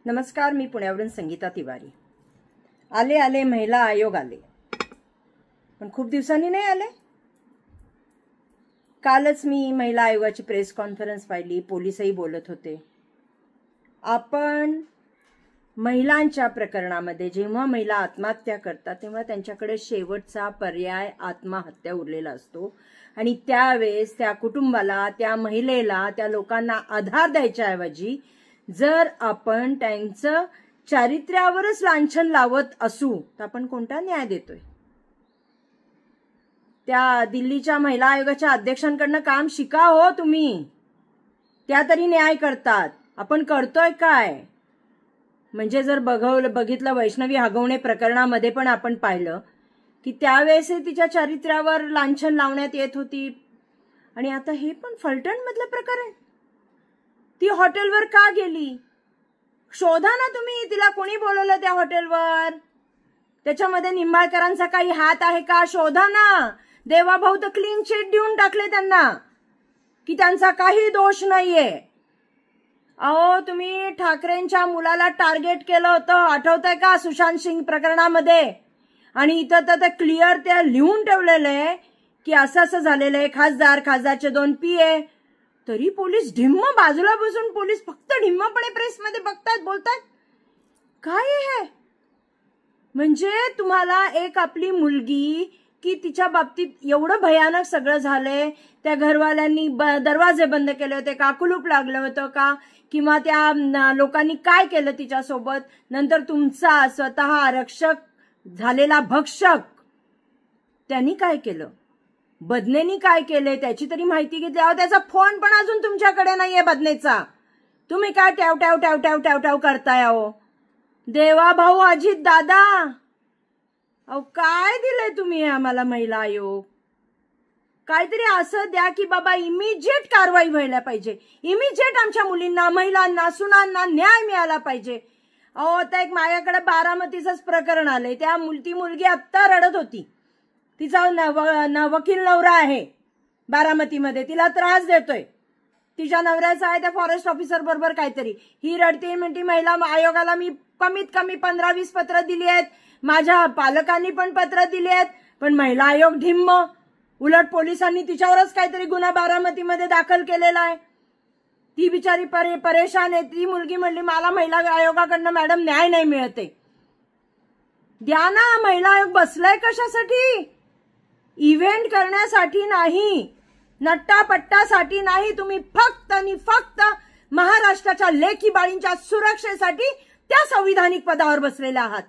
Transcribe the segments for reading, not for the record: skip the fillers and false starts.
नमस्कार, मी पुण्यावरून संगीता तिवारी। आले आले महिला आयोग आले, पण खूप दिवसांनी नाही आले। कालच मी महिला आयोगाची प्रेस कॉन्फरन्स पाहिली, पोलीसही बोलत होते। आपण महिलांच्या प्रकरणामध्ये जेव्हा महिला आत्महत्या करतात तेव्हा त्यांच्याकडे शेवटचा पर्याय आत्महत्या उरलेला असतो आणि त्यावेळेस त्या कुटुंबाला, त्या महिलेला, त्या लोकांना आधार द्यायच्याऐवजी जर आपण त्यांचं चारित्र्यावरच लांछन लावत असू तर आपण कोणता न्याय देतोय? त्या दिल्लीच्या महिला आयोगाच्या अध्यक्षांकडनं काम शिका हो तुम्ही, त्या तरी न्याय करतात। आपण करतोय काय? म्हणजे जर बघितलं वैष्णवी हगवणे प्रकरणामध्ये पण आपण पाहिलं की त्यावेळेस तिच्या चारित्र्यावर लांछन लावण्यात येत होती। आणि आता हे पण फलटण मधलं प्रकरण, ती हॉटेलवर का गेली? शोधा ना तुम्ही, तिला कोणी बोलवलं त्या हॉटेलवर? त्याच्यामध्ये निंबाळकरांचा काही हात आहे का? शोधा ना। देवाभाऊ तर क्लीन चिट देऊन टाकले त्यांना की त्यांचा काही दोष नाहीये। अहो, तुम्ही ठाकरेंच्या मुलाला टार्गेट केलं होतं, आठवतंय का सुशांत सिंग प्रकरणामध्ये? आणि इथं तर क्लिअर ते लिहून ठेवलेलं आहे की असं असं झालेलं आहे, खासदारचे 2 PA। तरी पोलीस ढिम्म बाजूला बसून पोलीस फक्त ढिम्मपणे प्रेसमध्ये बघतायत, बोलतायत। काय आहे? म्हणजे तुम्हाला एक आपली मुलगी की तिच्या बाबतीत एवढं भयानक सगळं झालंय, त्या घरवाल्यांनी दरवाजे बंद केले होते का, कुलूप लागलं होतं का, किंवा त्या लोकांनी काय केलं तिच्यासोबत, नंतर तुमचा स्वतः आरक्षक झालेला भक्षक त्यांनी काय केलं, बदनेनी काय केले त्याची तरी माहिती घेतली। अहो, त्याचा फोन पण अजून तुमच्याकडे नाहीये बदनेचा। तुम्ही काय टॅव करताय? अहो देवाभाऊ, अजित दादा, अहो काय दिलंय तुम्ही आम्हाला महिला आयोग? काहीतरी असं द्या की बाबा इमिजिएट कारवाई व्हायला पाहिजे, इमिजिएट आमच्या मुलींना, महिलांना, सुनांना न्याय मिळाला पाहिजे। अहो, आता एक माझ्याकडे बारामतीचंच प्रकरण आलंय। ती मुलगी आत्ता रडत होती, तिचा वकील नवरा आहे बारामतीमध्ये, तिला त्रास देतोय, तिच्या नवऱ्याचा आहे त्या फॉरेस्ट ऑफिसर बरोबर काहीतरी। ही रडते, म्हणते महिला आयोगाला मी कमीत कमी 15-20 पत्र दिली आहेत, माझ्या पालकांनी पण पत्र दिली आहेत, पण महिला आयोग ढिम्म। उलट पोलिसांनी तिच्यावरच काहीतरी गुन्हा बारामतीमध्ये दाखल केलेला आहे। ती बिचारी परेशान आहे। ती मुलगी म्हणली मला महिला आयोगाकडनं मॅडम न्याय नाही मिळते। द्या ना, महिला आयोग बसलाय कशासाठी? इव्हेंट करण्यासाठी नाही, नट्टापट्टासाठी नाही, तुम्ही फक्त आणि फक्त महाराष्ट्राच्या लेकी बाळींच्या सुरक्षेसाठी त्या संविधानिक पदावर बसलेले आहात।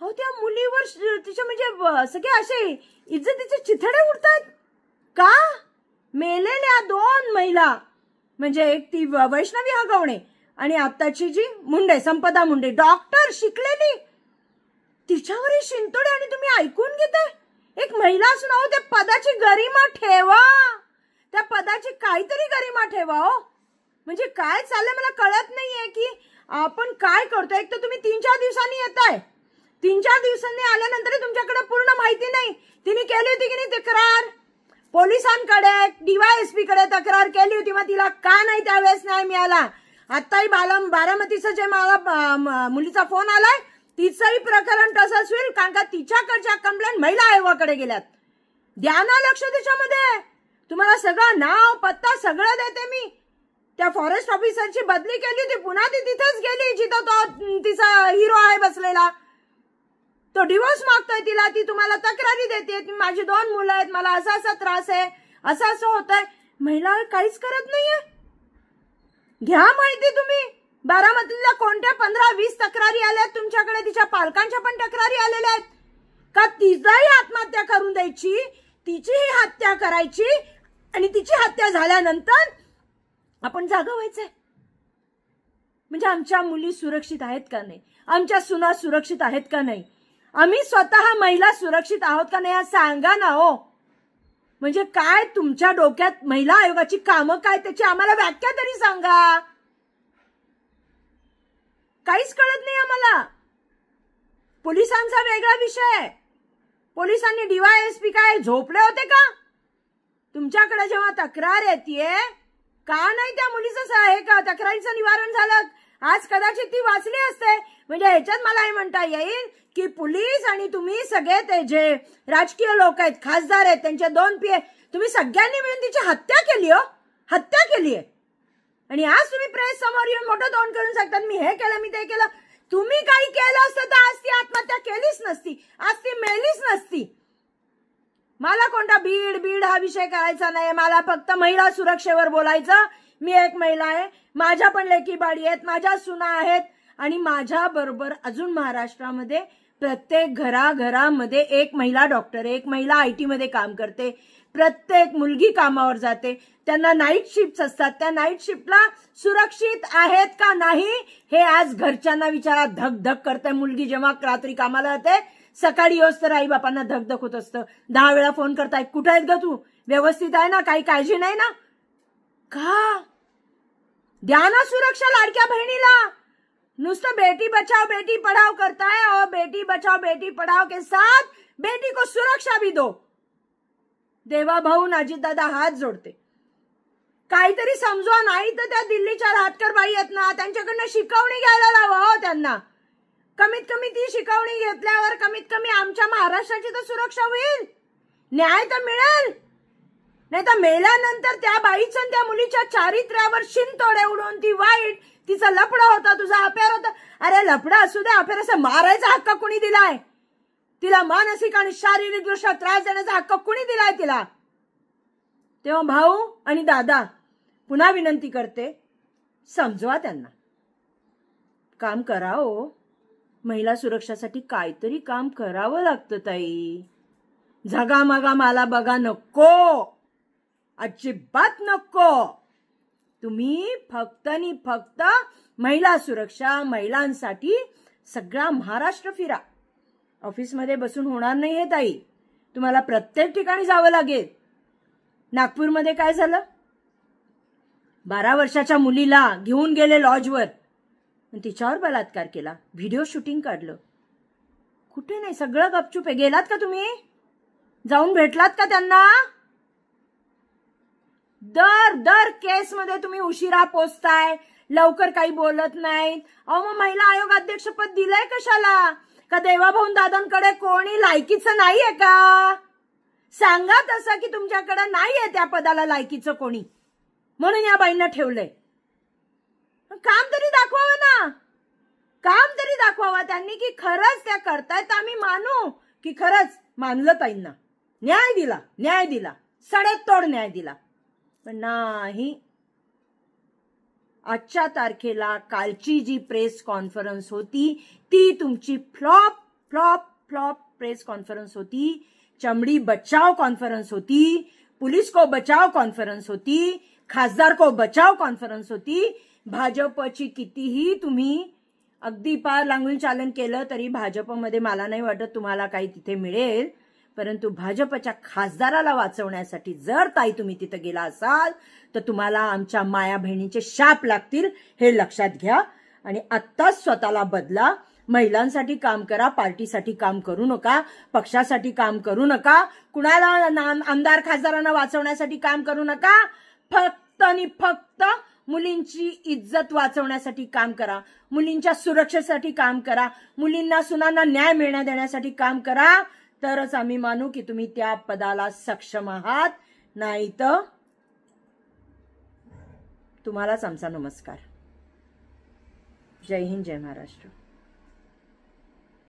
हो, त्या मुलीवर तिच्या म्हणजे सगळे असे इज्जतीचे चिथडे उडतात का? मेलेल्या 2 महिला, म्हणजे एक ती वैष्णवी हगवणे आणि आत्ताची जी मुंडे, संपदा मुंडे, डॉक्टर शिकलेली, तिच्यावरही शिंतोडे आणि तुम्ही ऐकून घेताय? एक महिला असून अहो त्या पदाची गरिमा ठेवा, त्या पदाची काहीतरी गरिमा ठेवा। हो, म्हणजे काय चाललंय मला कळत नाहीये की आपण काय करतोय। एक तर तुम्ही 3-4 दिवसांनी येताय, 3-4 दिवसांनी आल्यानंतर तुमच्याकडे पूर्ण माहिती नाही। तिने केली होती की नाही तक्रार पोलिसांकडे, DYSP कडे तक्रार केली होती, मग तिला का नाही त्यावेळेस न्याय मिळाला? आताही बारामतीचं जे मला मुलीचा फोन आलाय तिचंही प्रकरण तसंच होईल, कारण का तिच्याकडच्या कंप्लेंट महिला आयोगाकडे गेल्यात। द्या ना लक्ष त्याच्यामध्ये। तुम्हाला सगळं नाव पत्ता सगळं देते मी। त्या फॉरेस्ट ऑफिसरची बदली केली होती, पुन्हा ती तिथेच गेली जिथं तो तिचा हिरो आहे बसलेला, तो डिवोर्स मागतोय तिला, ती तुम्हाला तक्रारी देते, माझी 2 मुलं आहेत, मला असा असा त्रास आहे, असं असं होतंय। महिला काहीच करत नाहीये। घ्या माहिती तुम्ही, बारामतीला कोणत्या 15-20 तक्रारी आल्यात तुमच्याकडे, तिच्या पालकांच्या पण तक्रारी आलेल्या आहेत का? तिचाही आत्महत्या करून द्यायची, तिचीही हत्या करायची आणि तिची हत्या झाल्यानंतर आपण जागा व्हायचंय? म्हणजे आमच्या मुली सुरक्षित आहेत का नाही? आमच्या सुना सुरक्षित आहेत का नाही? आम्ही स्वतः महिला सुरक्षित आहोत का नाही? सांगा ना हो। म्हणजे काय तुमच्या डोक्यात महिला आयोगाची कामं काय, त्याची आम्हाला व्याख्या तरी सांगा। काहीच कळत नाही आम्हाला। पोलिसांचा वेगळा विषय, पोलिसांनी DYSP काय झोपले होते का? तुमच्याकडे जेव्हा तक्रार येते का नाही त्या मुलीचं आहे का तक्रारीचं निवारण झालं? आज कदाचित ती वाचली असते. म्हणजे ह्याच्यात मला हे म्हणता येईल की पोलीस आणि तुम्ही सगळे ते जे राजकीय लोक आहेत, खासदार आहेत, त्यांचे 2 PA, तुम्ही सगळ्यांनी मिळून तिची हत्या केली. हो, हत्या केली आहे. आणि आज तुम्ही प्रेस समोर येऊन मोठं तोंड करून सांगतात मी हे केलं, मी ते केलं. तुम्ही काही केलं असतं तर आज ती आत्महत्या केलीच नसती, आज ती मेलीच नसती. मला कोणता बीड हा विषय करायचा नाही. मला फक्त महिला सुरक्षेवर बोलायचं. मी एक महिला आहे, माझ्या पण लेकी बाळी आहेत, माझ्या सुना आहेत, आणि माझ्या बरोबर अजून महाराष्ट्रामध्ये प्रत्येक घराघरामध्ये एक महिला डॉक्टर, एक महिला IT मध्ये काम करते, प्रत्येक मुलगी कामावर जाते. त्यांना नाईट शिफ्ट असतात. त्या नाईट शिफ्टला सुरक्षित आहेत का नाही हे आज घरच्यांना विचारा. धक करते. मुलगी जेव्हा रात्री कामाला जाते, सकाळी येऊस तर आई बापांना धक होत असतं. 10 वेळा फोन करतायत, कुठे आहेत ग तू, व्यवस्थित आहे ना, काही काळजी नाही ना. का द्या ना सुरक्षा लाडक्या बहिणीला. नुसतं बेटी बचाओ बेटी पढ़ाओ करता है, और बेटी बचाओ बेटी पढ़ाओ के साथ बेटी को सुरक्षा भी दो. देवा भाऊ अजितदादा हात जोडते. काहीतरी समजवा, नाही तर त्या दिल्लीच्या राहतकर बाई आहेत ना, त्यांच्याकडनं शिकवणी घ्यायला लावा. हो, त्यांना कमीत कमी ती शिकवणी घेतल्यावर कमीत कमी आमच्या महाराष्ट्राची तर सुरक्षा होईल, न्याय तर मिळेल. नाही तर मेल्यानंतर त्या बाईचं त्या मुलीच्या चारित्र्यावर शिंतोडे उडून ती वाईट, तिचा लफडा होता, तुझा अफेअर होता. अरे लफडा असू दे, अफेअर असं मारायचा हक्क कुणी दिलाय तिला? मानसिक आणि शारीरिक दृष्ट्या त्रास देण्याचा हक्क कुणी दिलाय तिला? तेव्हा भाऊ आणि दादा पुन्हा विनंती करते, समजवा त्यांना. काम करा हो, महिला सुरक्षासाठी काहीतरी काम करावं लागतं ताई. झगामगा मला बघा नको, अजिबात नको. तुम्ही फक्त आणि फक्त महिला सुरक्षा, महिलांसाठी सगळा महाराष्ट्र फिरा. ऑफिसमध्ये बसून होणार नाही हे ताई, तुम्हाला प्रत्येक ठिकाणी जावं लागेल. नागपूरमध्ये काय झालं? 12 वर्षाच्या मुलीला घेऊन गेले लॉजवर, तिच्यावर बलात्कार केला, व्हिडिओ शूटिंग काढलं. कुठे नाही, सगळं गपचूप आहे. गेलात का तुम्ही? जाऊन भेटलात का त्यांना? दर केस मध्ये तुम्ही उशिरा पोचताय, लवकर काही बोलत नाहीत. अहो मग महिला आयोग अध्यक्षपद दिलंय कशाला? का देवाभाऊ दादांकडे कोणी लायकीचं नाहीये का? सांगा तसं की तुमच्याकडे नाहीये त्या पदाला लायकीचं कोणी, म्हणून या बाईंना ठेवलंय. काम तरी दाखवावं ना, काम तरी दाखवावं त्यांनी की खरंच त्या करतायत. आम्ही मानू की खरंच मानलं ताईंना, न्याय दिला, सडेतोड न्याय दिला. पण नाही, आजच्या तारखेला कालची जी प्रेस कॉन्फरन्स होती ती तुमची फ्लॉप प्रेस कॉन्फरन्स होती. चमड़ी बचाओ कॉन्फरन्स होती, पुलिस को बचाओ कॉन्फरन्स होती, खासदार को बचाओ कॉन्फरन्स होती. भाजपची कितीही तुम्ही अगदी पार लांगून चालन केलं तरी भाजपमध्ये मला नाही वाटत तुम्हाला काही तिथे मिळेल. परंतु भाजपच्या खासदाराला वाचवण्यासाठी जर ताई तुम्ही तिथे गेला असाल तर तुम्हाला आमच्या माया बहिणींचे शाप लागतील, हे लक्षात घ्या. आणि आत्ताच स्वतःला बदला. महिलांसाठी काम करा, पार्टीसाठी काम करू नका, पक्षासाठी काम करू नका, कुणाला आमदार खासदारांना वाचवण्यासाठी काम करू नका. फक्त आणि फक्त मुलींची इज्जत वाचवण्यासाठी काम करा, मुलींच्या सुरक्षेसाठी काम करा, मुलींना सुनांना न्याय मिळण्या देण्यासाठी काम करा. तरच आम्ही मानू की तुम्ही त्या पदाला सक्षम आहात. नाही तर तुम्हालाच आमचा नमस्कार. जय हिंद, जय महाराष्ट्र.